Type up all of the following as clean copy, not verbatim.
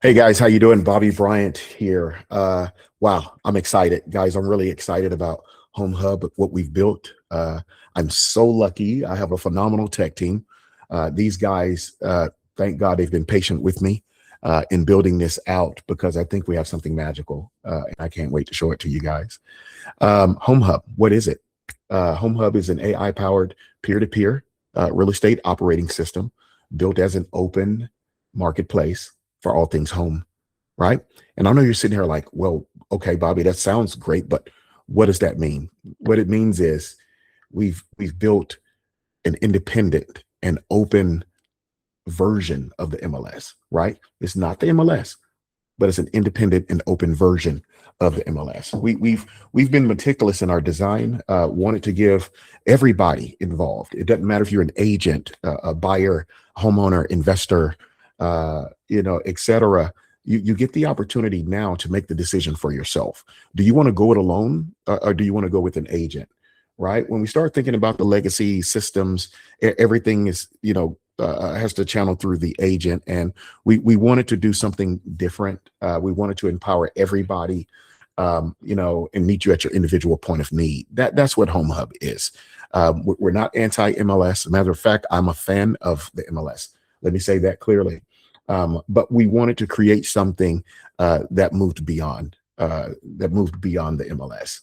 Hey guys, how you doing? Bobby Bryant here. Wow, I'm excited, guys. I'm really excited about hōmhub, what we've built. I'm so lucky. I have a phenomenal tech team. These guys, thank God, they've been patient with me in building this out because I think we have something magical, and I can't wait to show it to you guys. hōmhub, what is it? hōmhub is an AI-powered peer-to-peer real estate operating system built as an open marketplace for all things home, right? And I know you're sitting here like, well, okay, Bobby, that sounds great, but what does that mean? What it means is we've built an independent and open version of the MLS, right? It's not the MLS, but it's an independent and open version of the MLS. We've been meticulous in our design, wanted to give everybody involved. It doesn't matter if you're an agent, a buyer, homeowner, investor, etc. You get the opportunity now to make the decision for yourself. Do you want to go it alone, or do you want to go with an agent? Right? When we start thinking about the legacy systems, everything is, has to channel through the agent, and we wanted to do something different. We wanted to empower everybody, and meet you at your individual point of need. That's what hōmhub is. We're not anti-MLS. As a matter of fact, I'm a fan of the MLS. Let me say that clearly. But we wanted to create something that moved beyond the MLS.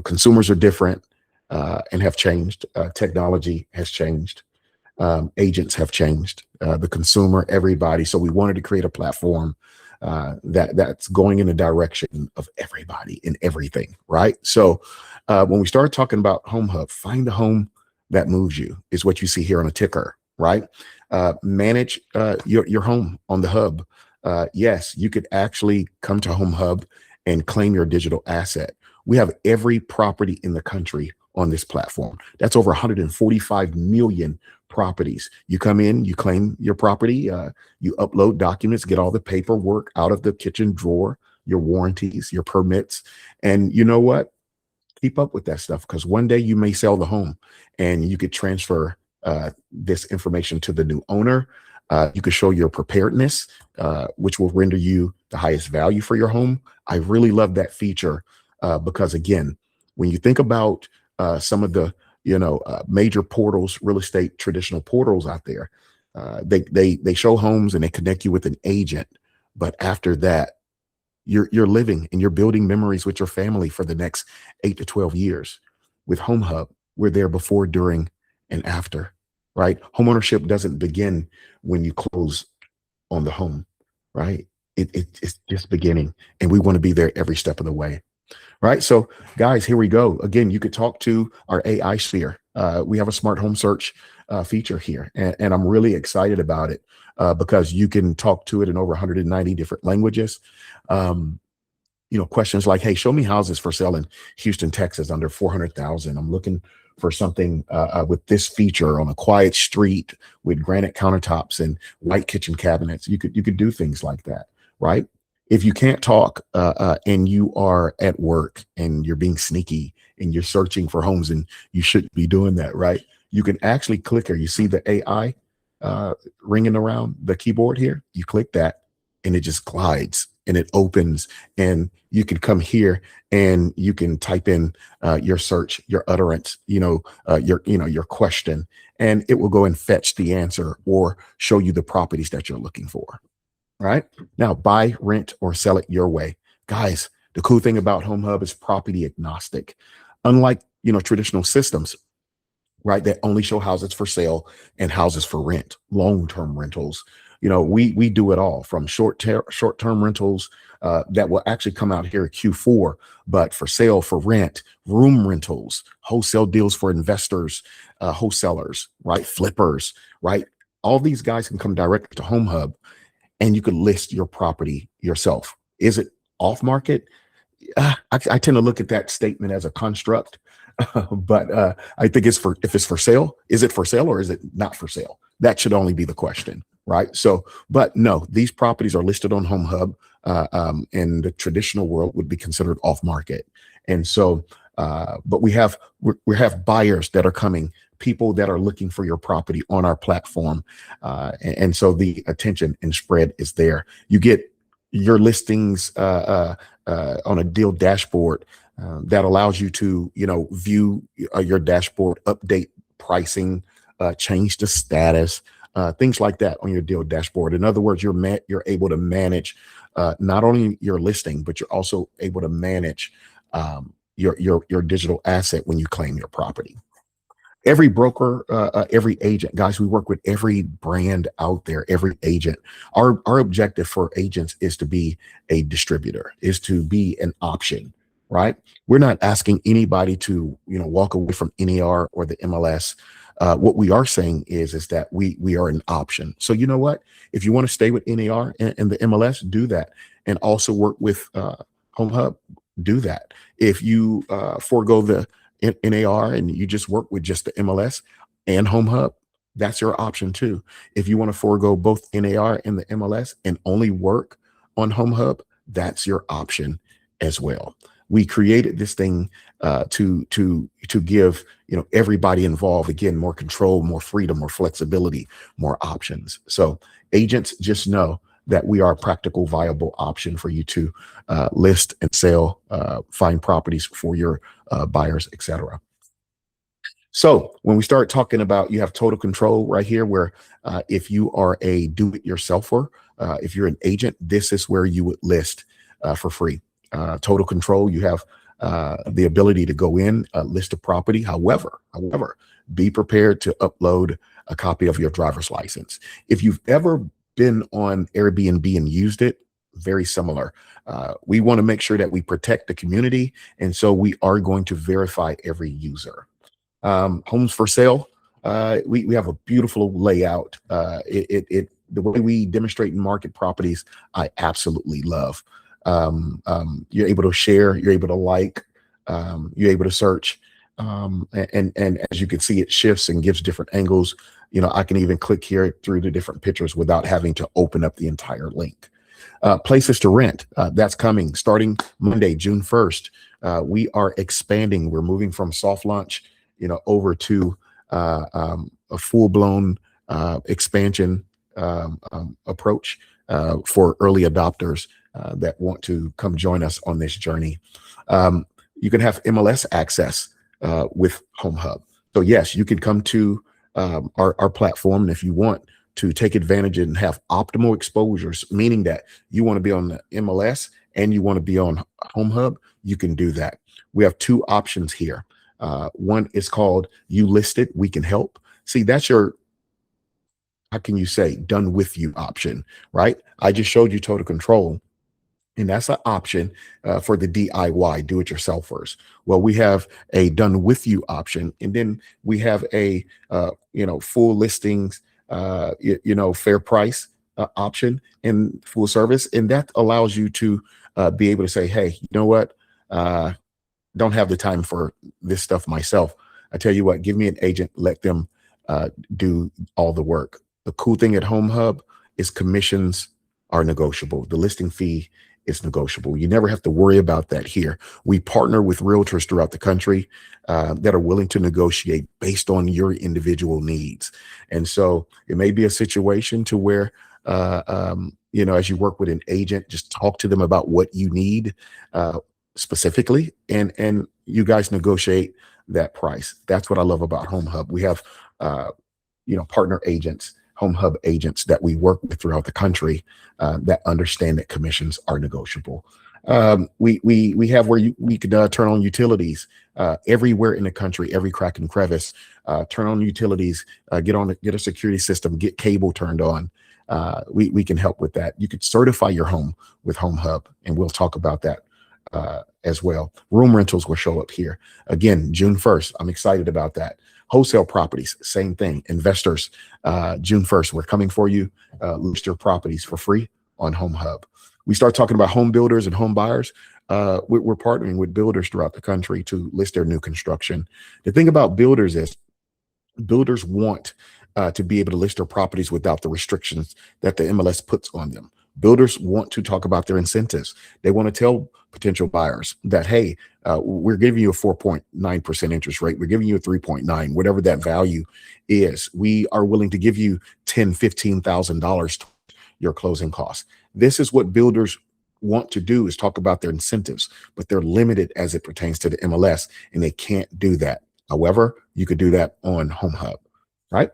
Consumers are different and have changed. Technology has changed. Agents have changed. The consumer, everybody. So we wanted to create a platform that's going in the direction of everybody and everything, right? So when we started talking about hōmhub, find the home that moves you is what you see here on a ticker, right? Manage your home on the hub. Yes, you could actually come to hōmhub and claim your digital asset. We have every property in the country on this platform. That's over 145 million properties. You come in, you claim your property, you upload documents, get all the paperwork out of the kitchen drawer, your warranties, your permits. And you know what? Keep up with that stuff, because one day you may sell the home and you could transfer this information to the new owner. You could show your preparedness, which will render you the highest value for your home. I really love that feature because, again, when you think about some of the major portals, real estate traditional portals out there, they show homes and they connect you with an agent, but after that, you're living and you're building memories with your family for the next 8 to 12 years. With hōmhub, we're there before, during, and after, right? Homeownership doesn't begin when you close on the home, right? It's just beginning, and we want to be there every step of the way, right? So guys, here we go. Again, you could talk to our AI sphere. We have a smart home search feature here, and I'm really excited about it because you can talk to it in over 190 different languages. Questions like, hey, show me houses for sale in Houston, Texas under 400,000. I'm looking for something with this feature on a quiet street with granite countertops and white kitchen cabinets. You could do things like that, right? If you can't talk and you are at work and you're being sneaky and you're searching for homes, and you shouldn't be doing that, right? You can actually click here. You see the AI ringing around the keyboard here. You click that and it just glides and it opens, and you can come here and you can type in your search, your utterance, your question, and it will go and fetch the answer or show you the properties that you're looking for. Right now, buy, rent, or sell it your way. Guys, the cool thing about hōmhub is property agnostic. Unlike, traditional systems, right, that only show houses for sale and houses for rent, long-term rentals. We do it all, from short-term rentals that will actually come out here at Q4, but for sale, for rent, room rentals, wholesale deals for investors, wholesalers, right, flippers, right? All these guys can come directly to hōmhub, and you could list your property yourself. Is it off market? I tend to look at that statement as a construct, but I think if it's for sale, is it for sale or is it not for sale? That should only be the question, right? So, but no, these properties are listed on hōmhub, and the traditional world would be considered off market. And so, but we have buyers that are coming people that are looking for your property on our platform. And so the attention and spread is there. You get your listings on a deal dashboard that allows you to, view your dashboard, update pricing, change the status, things like that on your deal dashboard. In other words, you're able to manage not only your listing, but you're also able to manage your digital asset when you claim your property. Every broker, every agent, guys, we work with every brand out there, every agent. Our objective for agents is to be a distributor, is to be an option, right? We're not asking anybody to, walk away from NAR or the MLS. What we are saying is that we are an option. So you know what? If you want to stay with NAR and the MLS, do that, and also work with hōmhub, do that. If you forego the NAR and you just work with just the MLS and hōmhub, that's your option too. If you want to forego both NAR and the MLS and only work on hōmhub, that's your option as well. We created this thing to give everybody involved, again, more control, more freedom, more flexibility, more options. So agents, just know that we are a practical, viable option for you to list and sell, find properties for your buyers, etc. So when we start talking about, you have total control right here, where if you are a do-it-yourselfer, if you're an agent, this is where you would list for free. Total control, you have the ability to go in, list a property. However, be prepared to upload a copy of your driver's license. If you've ever been on Airbnb and used it, very similar. We want to make sure that we protect the community, and so we are going to verify every user. Homes for sale, we have a beautiful layout. The way we demonstrate and market properties, I absolutely love. You're able to share, you're able to like, you're able to search, and as you can see, it shifts and gives different angles. I can even click here through the different pictures without having to open up the entire link. Places to rent, that's coming starting Monday, June 1st. We are expanding. We're moving from soft launch, over to a full-blown expansion approach for early adopters that want to come join us on this journey. You can have MLS access with hōmhub. So yes, you can come to our platform, and if you want to take advantage and have optimal exposures, meaning that you want to be on the MLS and you want to be on hōmhub, you can do that. We have two options here. One is called You Listed, We Can Help. See, that's your, how can you say, done with you option, right? I just showed you total control, and that's an option for the DIY, do-it-yourselfers. Well, we have a done with you option, and then we have a full listings, fair price option and full service, and that allows you to be able to say, hey, you know what? Don't have the time for this stuff myself. I tell you what, give me an agent, let them do all the work. The cool thing at hōmhub is commissions are negotiable. The listing fee is negotiable. You never have to worry about that here. We partner with realtors throughout the country that are willing to negotiate based on your individual needs. And so it may be a situation to where, as you work with an agent, just talk to them about what you need specifically, and you guys negotiate that price. That's what I love about hōmhub. We have, partner agents, hōmhub agents that we work with throughout the country that understand that commissions are negotiable. We have where we could turn on utilities everywhere in the country, every crack and crevice. Turn on utilities, get a security system, get cable turned on. We can help with that. You could certify your home with hōmhub, and we'll talk about that as well. Room rentals will show up here again June 1st. I'm excited about that. Wholesale properties, same thing. Investors, June 1st, we're coming for you. List your properties for free on hōmhub. We start talking about home builders and home buyers. We're partnering with builders throughout the country to list their new construction. The thing about builders is builders want to be able to list their properties without the restrictions that the MLS puts on them. Builders want to talk about their incentives. They want to tell potential buyers that, hey, we're giving you a 4.9% interest rate. We're giving you a 3.9, whatever that value is. We are willing to give you $10,000, $15,000 to your closing costs. This is what builders want to do, is talk about their incentives, but they're limited as it pertains to the MLS, and they can't do that. However, you could do that on hōmhub, right?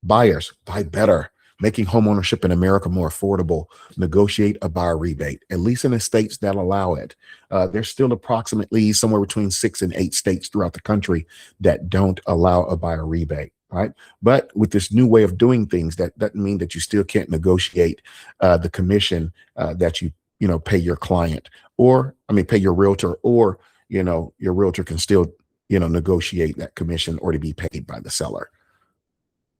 Buyers, buy better. Making homeownership in America more affordable. Negotiate a buyer rebate, at least in the states that allow it. There's still approximately somewhere between 6 and 8 states throughout the country that don't allow a buyer rebate, right? But with this new way of doing things, that doesn't mean that you still can't negotiate the commission that you pay your client, or pay your realtor, or your realtor can still negotiate that commission or to be paid by the seller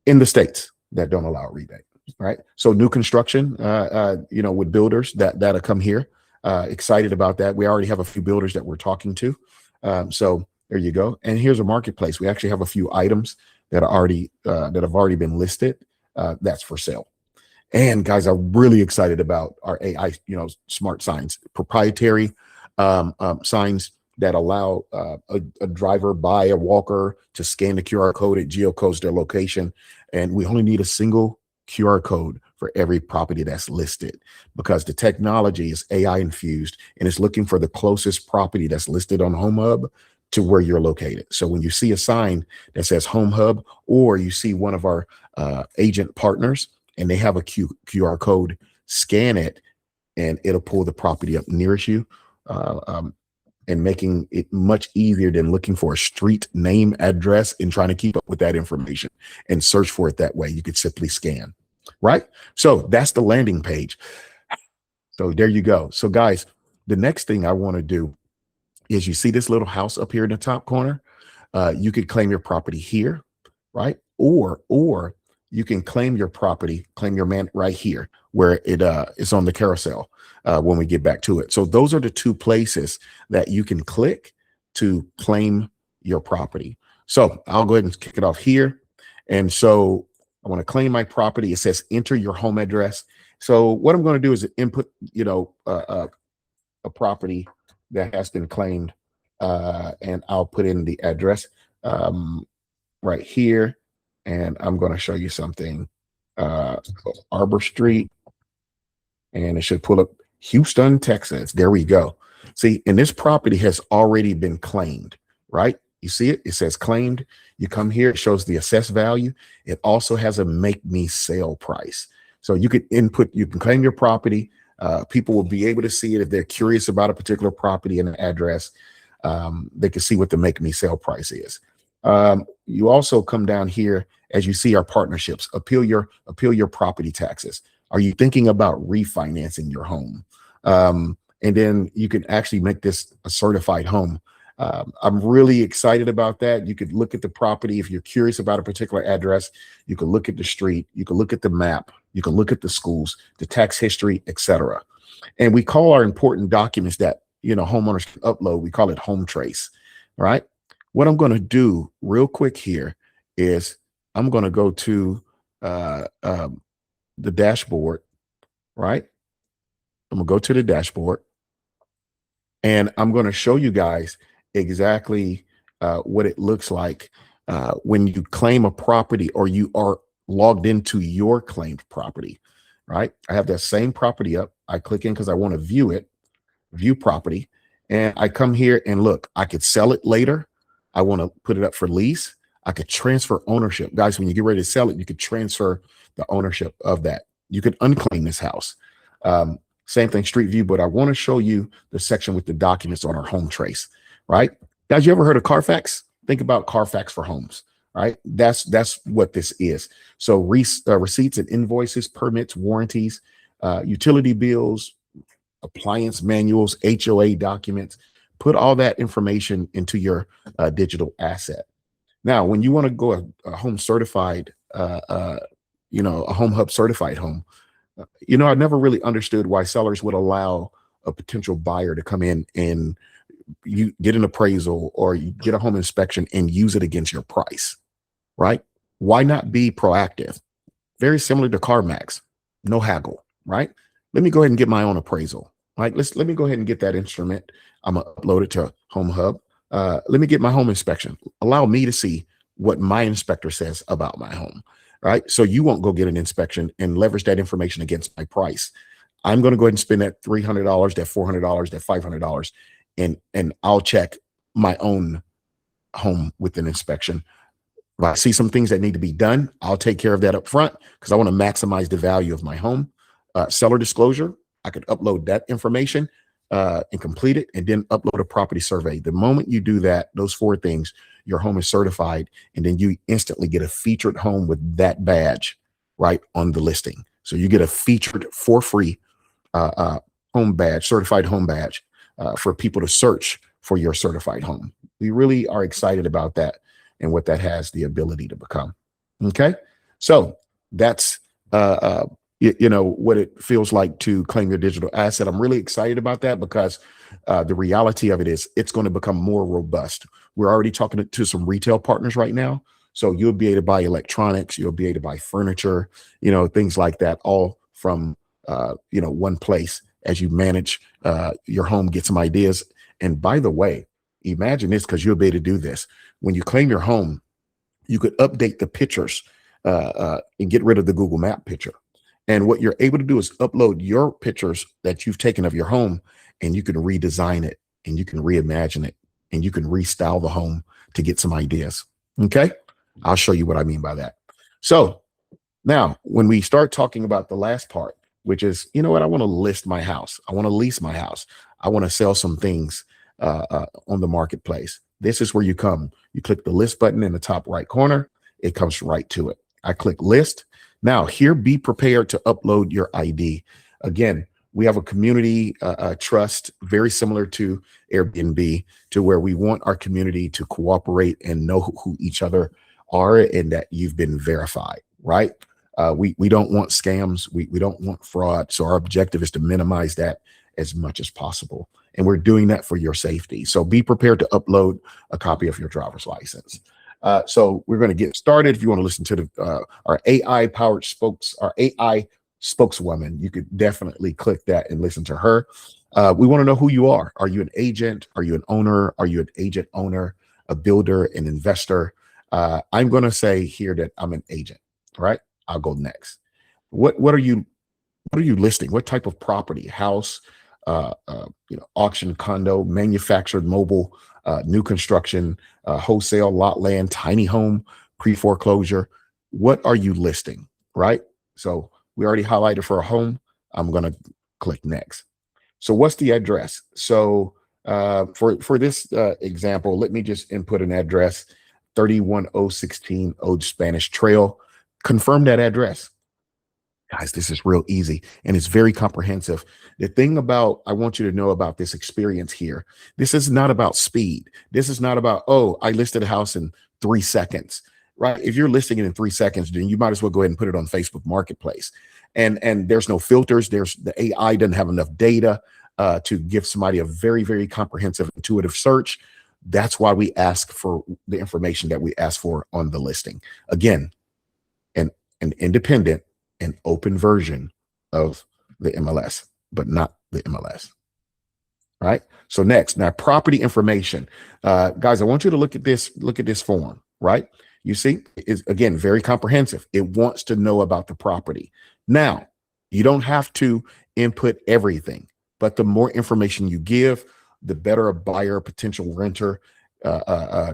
in the states that don't allow a rebate. Right. So new construction, with builders that'll come here, excited about that. We already have a few builders that we're talking to. So there you go. And here's a marketplace. We actually have a few items that have already been listed. That's for sale. And guys, I'm really excited about our AI, smart signs, proprietary signs that allow a driver by a walker to scan the QR code. It geocodes their location. And we only need a single QR code for every property that's listed, because the technology is AI infused and it's looking for the closest property that's listed on hōmhub to where you're located. So when you see a sign that says hōmhub, or you see one of our agent partners and they have a QR code, scan it and it'll pull the property up nearest you, and making it much easier than looking for a street name, address, and trying to keep up with that information and search for it that way. You could simply scan, right? So that's the landing page. So there you go. So guys, the next thing I want to do is, you see this little house up here in the top corner? You could claim your property here, right? Or you can claim your property, claim your man right here where it's on the carousel when we get back to it. So those are the two places that you can click to claim your property. So I'll go ahead and kick it off here. And so I want to claim my property. It says enter your home address. So what I'm going to do is input, a property that has been claimed, and I'll put in the address right here. And I'm going to show you something, Arbor Street, and it should pull up Houston, Texas. There we go. See, and this property has already been claimed, right? You see it? It says claimed. You come here, it shows the assessed value. It also has a make me sale price. So you can you can claim your property. People will be able to see it if they're curious about a particular property and an address. They can see what the make me sale price is. You also come down here, as you see our partnerships, appeal your property taxes. Are you thinking about refinancing your home? And then you can actually make this a certified home. I'm really excited about that. You could look at the property. If you're curious about a particular address, you can look at the street, you can look at the map, you can look at the schools, the tax history, etc. And we call our important documents that homeowners can upload, we call it home trace, right? What I'm going to do real quick here is I'm going to go to the dashboard, right? I'm going to go to the dashboard, and I'm going to show you guys exactly what it looks like when you claim a property, or you are logged into your claimed property, right? I have that same property up. I click in because I want to view it, view property, and I come here and look. I could sell it later. I want to put it up for lease. I could transfer ownership. Guys, when you get ready to sell it, you could transfer the ownership of that. You could unclaim this house. Same thing, street view, but I want to show you the section with the documents on our home trace, right? Guys, you ever heard of Carfax? Think about Carfax for homes, right? That's what this is. So receipts and invoices, permits, warranties, utility bills, appliance manuals, HOA documents, put all that information into your digital asset. Now, when you want to go a home certified, a hōmhub certified home, I never really understood why sellers would allow a potential buyer to come in and you get an appraisal or you get a home inspection and use it against your price, right? Why not be proactive? Very similar to CarMax, no haggle, right? let me go ahead and get my own appraisal. Right? Let me go ahead and get that instrument. I'm gonna upload it to hōmhub. Let me get my home inspection. Allow me to see what my inspector says about my home. Right? So you won't go get an inspection and leverage that information against my price. I'm going to go ahead and spend that $300, that $400, that $500, and I'll check my own home with an inspection. If I see some things that need to be done, I'll take care of that up front because I want to maximize the value of my home. Seller disclosure, I could upload that information and complete it, and then upload a property survey. The moment you do that, those 4 things, your home is certified, and then you instantly get a featured home with that badge right on the listing. So you get a featured for free home badge, certified home badge for people to search for your certified home. We really are excited about that and what that has the ability to become. Okay, so that's you know what it feels like to claim your digital asset. I'm really excited about that because the reality of it is it's going to become more robust. We're already talking to some retail partners right now, so you'll be able to buy electronics, you'll be able to buy furniture, you know, things like that, all from you know, one place as you manage your home, get some ideas. And by the way, imagine this, because you'll be able to do this. When you claim your home, you could update the pictures and get rid of the Google Map picture. And what you're able to do is upload your pictures that you've taken of your home, and you can redesign it, and you can reimagine it, and you can restyle the home to get some ideas. Okay, I'll show you what I mean by that. So now, when we start talking about the last part, which is, you know what, I want to list my house, I want to lease my house, I want to sell some things on the marketplace. This is where you come. You click the list button in the top right corner. It comes right to it. I click list. Now here, be prepared to upload your ID. Again, we have a community trust very similar to Airbnb, to where we want our community to cooperate and know who each other are and that you've been verified, right? We don't want scams. We don't want fraud. So our objective is to minimize that as much as possible. And we're doing that for your safety. So be prepared to upload a copy of your driver's license. So we're going to get started. If you want to listen to our AI spokeswoman, you could definitely click that and listen to her. We want to know who you are. Are you an agent? Are you an owner? Are you an agent owner, a builder, an investor? I'm going to say here that I'm an agent, right? I'll go next. What are you listing? What type of property? House, you know, auction, condo, manufactured, mobile, new construction, wholesale, lot land, tiny home, pre-foreclosure. What are you listing, right? So we already highlighted for a home. I'm going to click next. So what's the address? So for this example, let me just input an address, 31016 Old Spanish Trail. Confirm that address. Guys, this is real easy and it's very comprehensive. The thing about, I want you to know about this experience here, this is not about speed. This is not about, oh, I listed a house in 3 seconds, right? If you're listing it in 3 seconds, then you might as well go ahead and put it on Facebook Marketplace. And there's no filters. The AI doesn't have enough data to give somebody a very, very comprehensive, intuitive search. That's why we ask for the information that we ask for on the listing. Again, an independent and open version of the MLS, but not the MLS. Right. So next, now property information, guys, I want you to look at this form, right? You see, it's again very comprehensive. It wants to know about the property. Now, you don't have to input everything, but the more information you give, the better a buyer, potential renter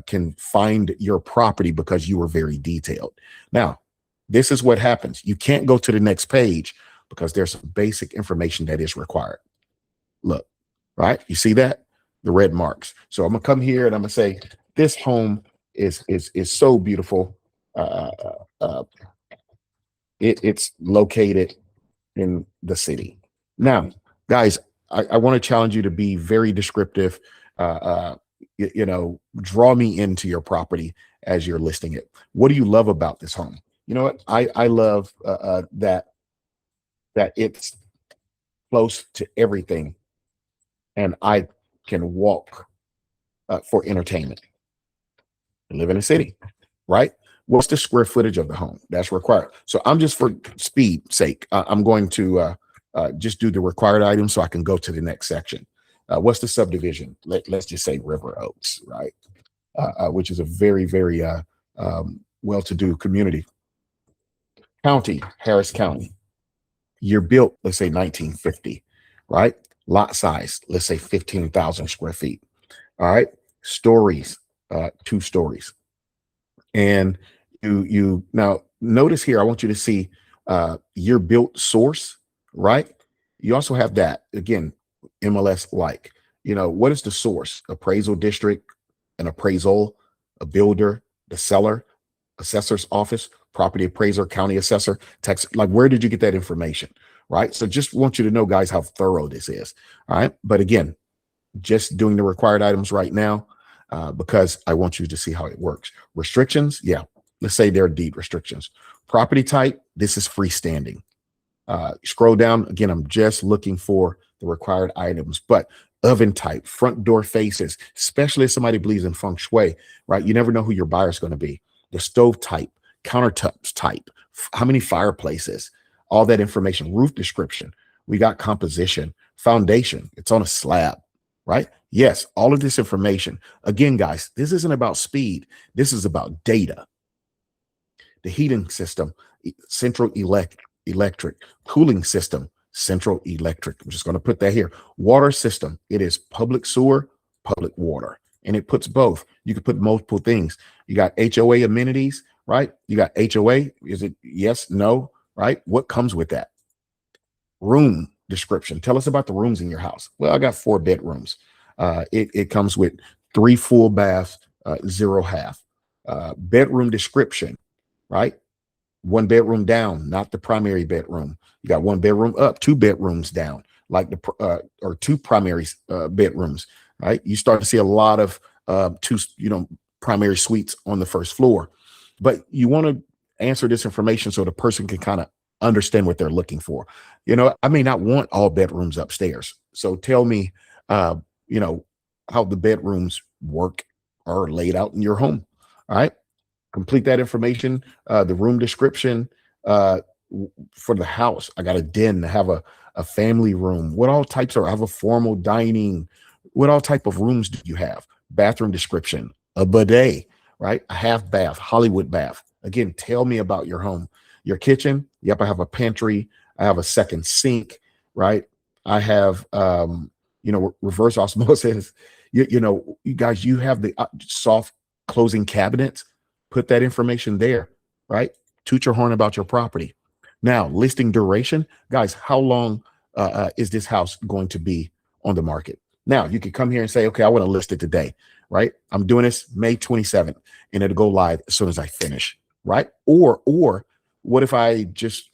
can find your property because you were very detailed. Now, this is what happens. You can't go to the next page because there's some basic information that is required. Look, right? You see that? The red marks. So I'm gonna come here and I'm gonna say, this home is so beautiful. It's located in the city. Now, guys, I want to challenge you to be very descriptive. You know, draw me into your property as you're listing it. What do you love about this home? You know what? I love that it's close to everything, and I can walk for entertainment. I live in a city, right? What's the square footage of the home? That's required. So I'm just, for speed sake, I'm going to just do the required items so I can go to the next section. What's the subdivision? Let's just say River Oaks, right? Which is a very, very well-to-do community. County, Harris County. Year built, let's say 1950, right? Lot size, let's say 15,000 square feet. All right. Stories, 2 stories. And you now notice here, I want you to see year built source, right? You also have that again, MLS like, what is the source? Appraisal district, an appraisal, a builder, the seller, assessor's office, property appraiser, county assessor, tax. Like, where did you get that information? Right. So just want you to know, guys, how thorough this is. All right. But again, just doing the required items right now because I want you to see how it works. Restrictions. Yeah. Let's say there are deed restrictions. Property type. This is freestanding. Scroll down again. I'm just looking for the required items, but oven type, front door faces, especially if somebody believes in feng shui, right? You never know who your buyer is going to be. The stove type, countertops type, how many fireplaces, all that information, roof description. We got composition, foundation. It's on a slab, right? Yes, all of this information. Again, guys, this isn't about speed. This is about data. The heating system, central electric, cooling system, central electric. I'm just going to put that here. Water system. It is public sewer, public water. And it puts both. You can put multiple things. You got HOA amenities, right? You got HOA. Is it yes, no, right? What comes with that? Room description. Tell us about the rooms in your house. Well, I got 4 bedrooms. It comes with 3 full baths, 0 half. Bedroom description, right? 1 bedroom down, not the primary bedroom. You got 1 bedroom up, 2 bedrooms down, like or 2 primary bedrooms, right? You start to see a lot of 2, primary suites on the first floor, but you want to answer this information so the person can kind of understand what they're looking for. I may not want all bedrooms upstairs. So tell me, how the bedrooms work or laid out in your home. All right. Complete that information, the room description for the house. I got a den, I have a family room. What all types are, I have a formal dining. What all type of rooms do you have? Bathroom description, a bidet, right? A half bath, Hollywood bath. Again, tell me about your home. Your kitchen, yep, I have a pantry. I have a second sink, right? I have, reverse osmosis. You guys, you have the soft closing cabinets. Put that information there, right? Toot your horn about your property. Now, listing duration, guys, how long is this house going to be on the market? Now, you can come here and say, okay, I want to list it today, right? I'm doing this May 27th, and it'll go live as soon as I finish, right? Or what if I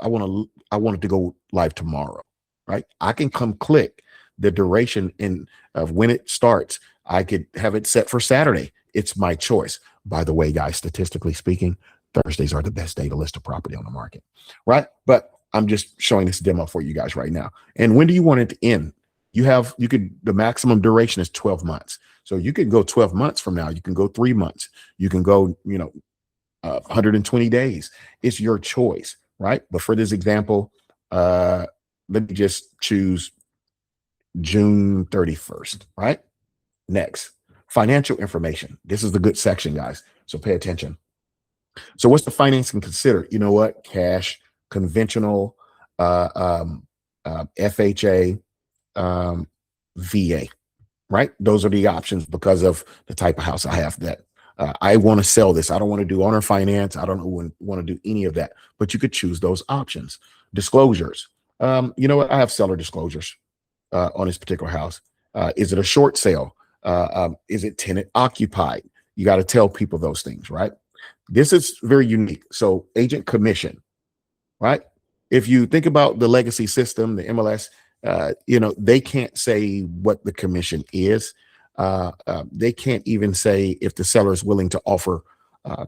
wanted to go live tomorrow, right? I can come click the duration of when it starts. I could have it set for Saturday. It's my choice. By the way, guys, statistically speaking, Thursdays are the best day to list a property on the market, right? But I'm just showing this demo for you guys right now. And when do you want it to end? The maximum duration is 12 months. So you can go 12 months from now. You can go 3 months. You can go, 120 days. It's your choice, right? But for this example, let me just choose June 31st, right? Next, financial information. This is the good section, guys. So pay attention. So what's the financing considered? You know what? Cash, conventional, FHA, VA, right? Those are the options because of the type of house I have that I want to sell this. I don't want to do owner finance. I don't want to do any of that, but you could choose those options. Disclosures. You know what? I have seller disclosures on this particular house. Is it a short sale? Is it tenant occupied? You got to tell people those things, right? This is very unique. So agent commission, right? If you think about the legacy system, the MLS, they can't say what the commission is. They can't even say if the seller is willing to offer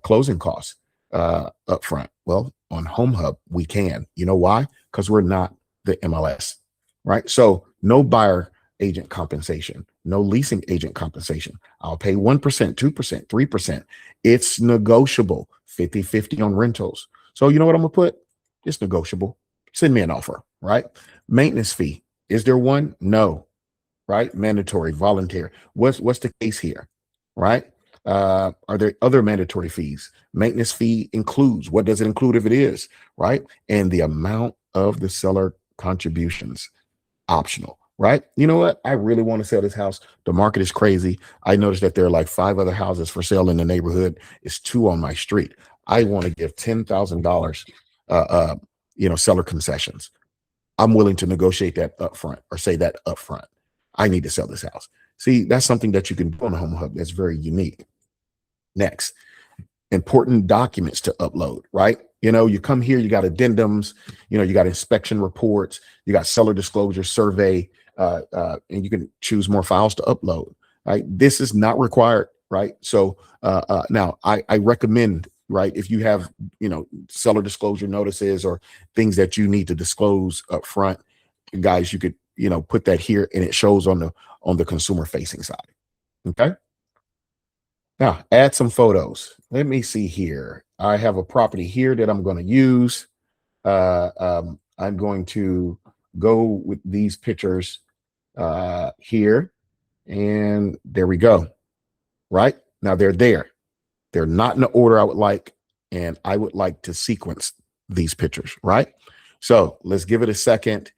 closing costs up front. Well, on hōmhub, we can. You know why? Because we're not the MLS, right? So no buyer agent compensation, no leasing agent compensation. I'll pay 1%, 2%, 3%. It's negotiable, 50-50 on rentals. So you know what I'm gonna put? It's negotiable. Send me an offer, right? right? Maintenance fee. Is there one? No, right? Mandatory, voluntary. What's the case here, right? Are there other mandatory fees? Maintenance fee includes, what does it include if it is, right? And the amount of the seller contributions, optional, right? You know what? I really want to sell this house. The market is crazy. I noticed that there are like 5 other houses for sale in the neighborhood. It's 2 on my street. I want to give $10,000, seller concessions. I'm willing to negotiate that upfront or say that upfront. I need to sell this house. See, that's something that you can do on the Home Hub that's very unique. Next, important documents to upload, right? You come here, you got addendums, you got inspection reports, you got seller disclosure survey, and you can choose more files to upload, right? This is not required, right? So now I recommend, right, if you have, seller disclosure notices or things that you need to disclose up front, guys, you could, put that here and it shows on the consumer facing side. Okay. Now add some photos. Let me see here. I have a property here that I'm going to use. I'm going to go with these pictures here, and there we go. Right now they're there. They're not in the order I would like, and I would like to sequence these pictures, right? So let's give it a second,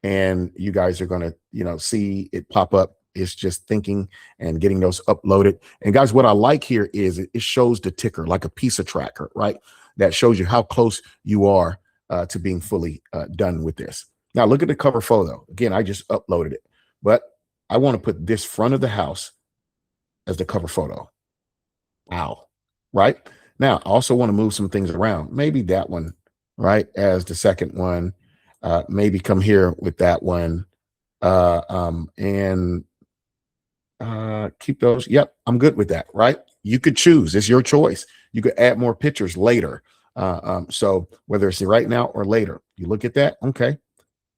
and you guys are going to, see it pop up. It's just thinking and getting those uploaded. And guys, what I like here is it shows the ticker like a pizza tracker, right? That shows you how close you are to being fully done with this. Now look at the cover photo. Again, I just uploaded it, but I want to put this front of the house as the cover photo. Wow. Right now, I also want to move some things around. Maybe that one, right, as the second one. Maybe come here with that one, and keep those. Yep, I'm good with that. Right? You could choose. It's your choice. You could add more pictures later. So whether it's right now or later, you look at that. Okay,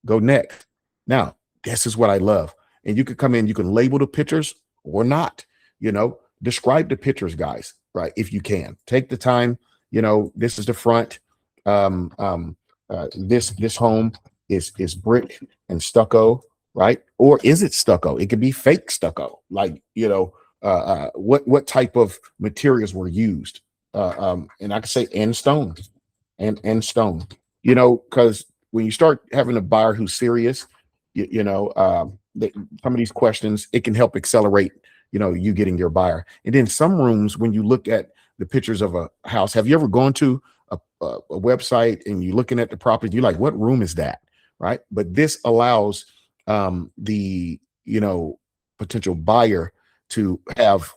go next. Now, this is what I love. And you could come in. You can label the pictures or not. Describe the pictures, guys. Right? If you can, take the time. This is the front. This home is brick and stucco, right? Or is it stucco? It could be fake stucco. Like, what type of materials were used? And I could say and stone, and stone. Because when you start having a buyer who's serious, some of these questions, it can help accelerate you getting your buyer. And then some rooms, when you look at the pictures of a house, have you ever gone to a website and you're looking at the property, you're like, what room is that? Right. But this allows the potential buyer to have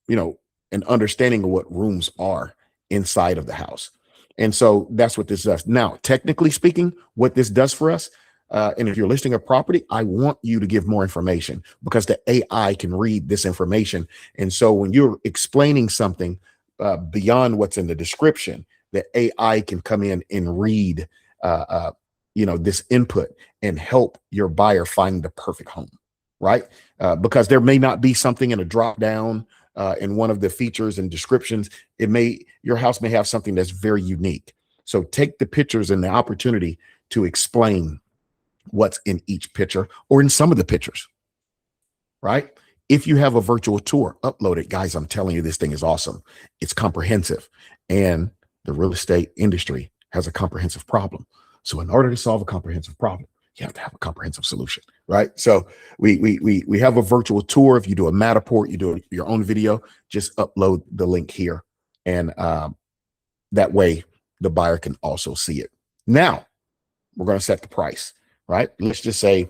an understanding of what rooms are inside of the house. And so that's what this does. Now, technically speaking, what this does for us, and if you're listing a property, I want you to give more information because the AI can read this information. And so when you're explaining something beyond what's in the description, the AI can come in and read, this input and help your buyer find the perfect home, right? Because there may not be something in a drop down in one of the features and descriptions. Your house may have something that's very unique. So take the pictures and the opportunity to explain what's in each picture or in some of the pictures, right? If you have a virtual tour, upload it. Guys, I'm telling you, this thing is awesome. It's comprehensive. And the real estate industry has a comprehensive problem. So in order to solve a comprehensive problem, you have to have a comprehensive solution, right? So we have a virtual tour. If you do a Matterport, you do your own video, just upload the link here. And that way the buyer can also see it. Now we're going to set the price, right? Let's just say,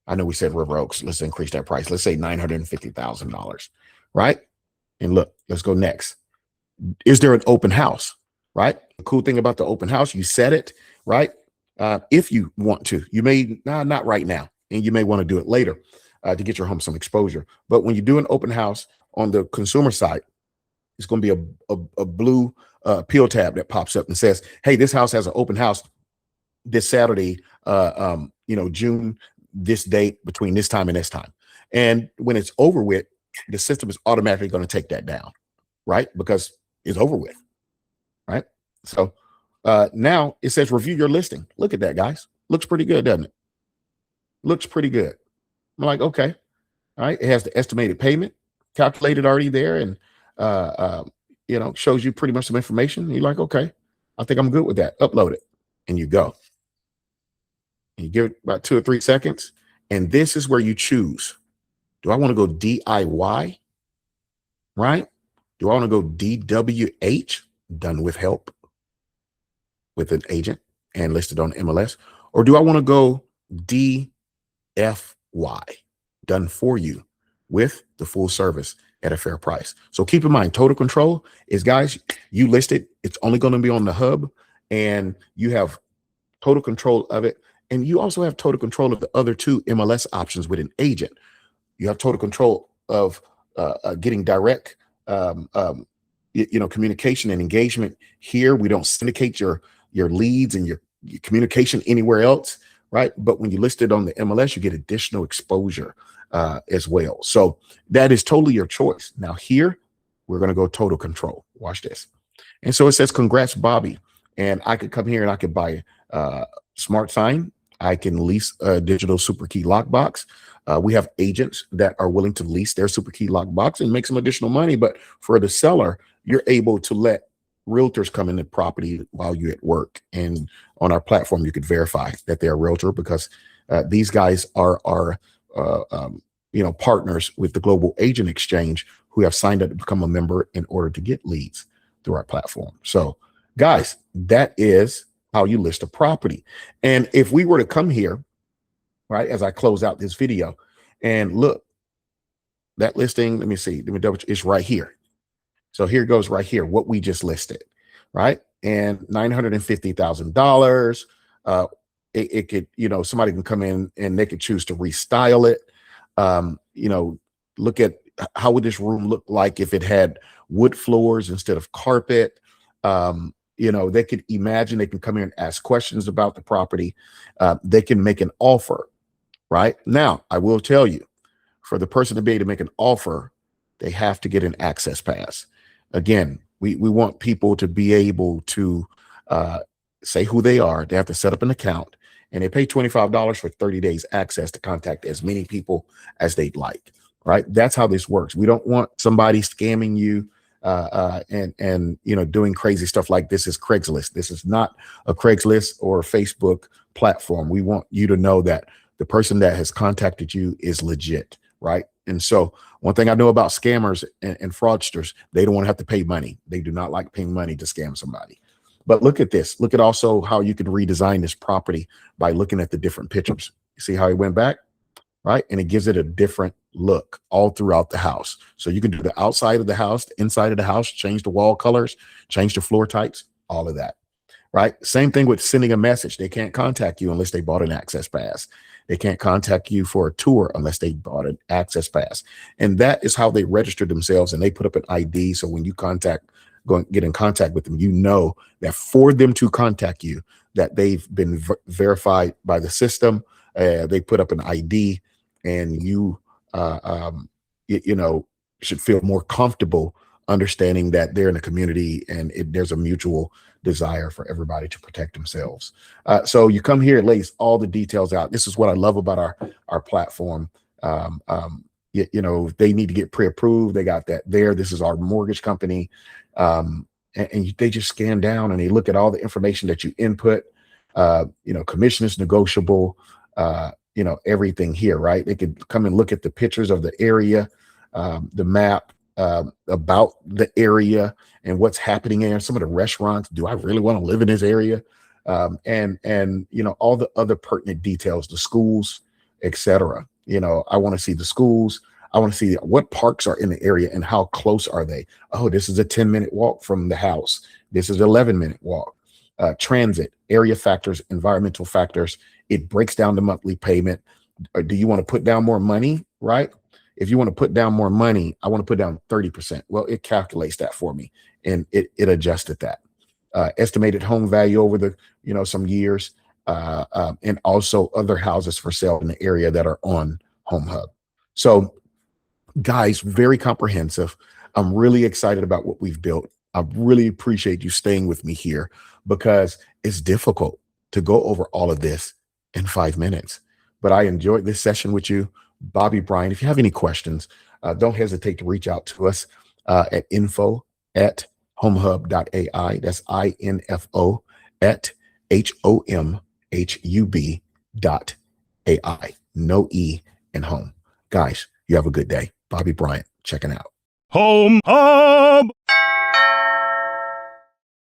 I know we said River Oaks. Let's increase that price. Let's say $950,000, right? And look, let's go next. Is there an open house, right? The cool thing about the open house, you set it, right? If you want to, you may, not right now. And you may want to do it later to get your home some exposure. But when you do an open house on the consumer side, it's going to be a blue appeal tab that pops up and says, hey, this house has an open house this Saturday, June, this date between this time and this time. And when it's over with, the system is automatically going to take that down, right? Because it's over with, right? So now it says review your listing. Look at that, guys. Looks pretty good, doesn't it? Looks pretty good. I'm like, okay, all right. It has the estimated payment calculated already there, and uh, uh, shows you pretty much some information. You're like, okay, I think I'm good with that. Upload it, and you go. You give it about 2 or 3 seconds, and this is where you choose. Do I want to go DIY? Right? Do I want to go DWH? Done with help with an agent and listed on MLS, or do I want to go DFY? Done for you with the full service at a fair price. So keep in mind, total control is, guys, you list it, it's only going to be on the hub, and you have total control of it. And you also have total control of the other two MLS options with an agent. You have total control of getting direct, communication and engagement here. We don't syndicate your leads and your communication anywhere else, right? But when you list it on the MLS, you get additional exposure as well. So that is totally your choice. Now here, we're going to go total control. Watch this. And so it says, congrats, Bobby. And I could come here and I could buy Smart Sign. I can lease a digital super key lockbox. We have agents that are willing to lease their super key lockbox and make some additional money. But for the seller, you're able to let realtors come in the property while you're at work. And on our platform, you could verify that they're a realtor, because these guys are partners with the Global Agent Exchange, who have signed up to become a member in order to get leads through our platform. So guys, that is how you list a property. And if we were to come here, right, as I close out this video and look, that listing, let me see, let me double check, it's right here. So here goes right here, what we just listed, right? And $950,000. It could, somebody can come in and they could choose to restyle it. Look at how would this room look like if it had wood floors instead of carpet. They could imagine, they can come here and ask questions about the property. They can make an offer, right? Now, I will tell you, for the person to be able to make an offer, they have to get an access pass. Again, we want people to be able to say who they are. They have to set up an account, and they pay $25 for 30 days access to contact as many people as they'd like, right? That's how this works. We don't want somebody scamming you and doing crazy stuff like this is Craigslist. This is not a Craigslist or a Facebook platform. We want you to know that the person that has contacted you is legit, right? And so one thing I know about scammers and fraudsters, they don't want to have to pay money. They do not like paying money to scam somebody. But look at this. Look at also how you can redesign this property by looking at the different pictures. You see how he went back, right? And it gives it a different look all throughout the house. So you can do the outside of the house, the inside of the house, change the wall colors, change the floor types, all of that, right? Same thing with sending a message. They can't contact you unless they bought an access pass. They can't contact you for a tour unless they bought an access pass. And that is how they register themselves, and they put up an ID. So when you get in contact with them, you know that for them to contact you, that they've been verified by the system. They put up an ID, and you should feel more comfortable understanding that they're in a community and there's a mutual desire for everybody to protect themselves. So you come here, it lays all the details out. This is what I love about our platform. If they need to get pre-approved, they got that there. This is our mortgage company. And they just scan down and they look at all the information that you input. Commission is negotiable. Everything here, right? They could come and look at the pictures of the area, the map, about the area and what's happening there. Some of the restaurants. Do I really want to live in this area? And all the other pertinent details, the schools, etc. I want to see the schools. I want to see what parks are in the area and how close are they. Oh, this is a 10-minute walk from the house. This is an 11-minute walk. Transit, area factors, environmental factors. It breaks down the monthly payment. Or do you want to put down more money, right? If you want to put down more money, I want to put down 30%. Well, it calculates that for me, and it adjusted that. Estimated home value over the, some years, and also other houses for sale in the area that are on hōmhub. So guys, very comprehensive. I'm really excited about what we've built. I really appreciate you staying with me here, because it's difficult to go over all of this in 5 minutes. But I enjoyed this session with you, Bobby Bryant. If you have any questions, don't hesitate to reach out to us at info@homehub.ai. That's info at HOMHUB.ai. No E in home. Guys, you have a good day. Bobby Bryant checking out. Home Hub.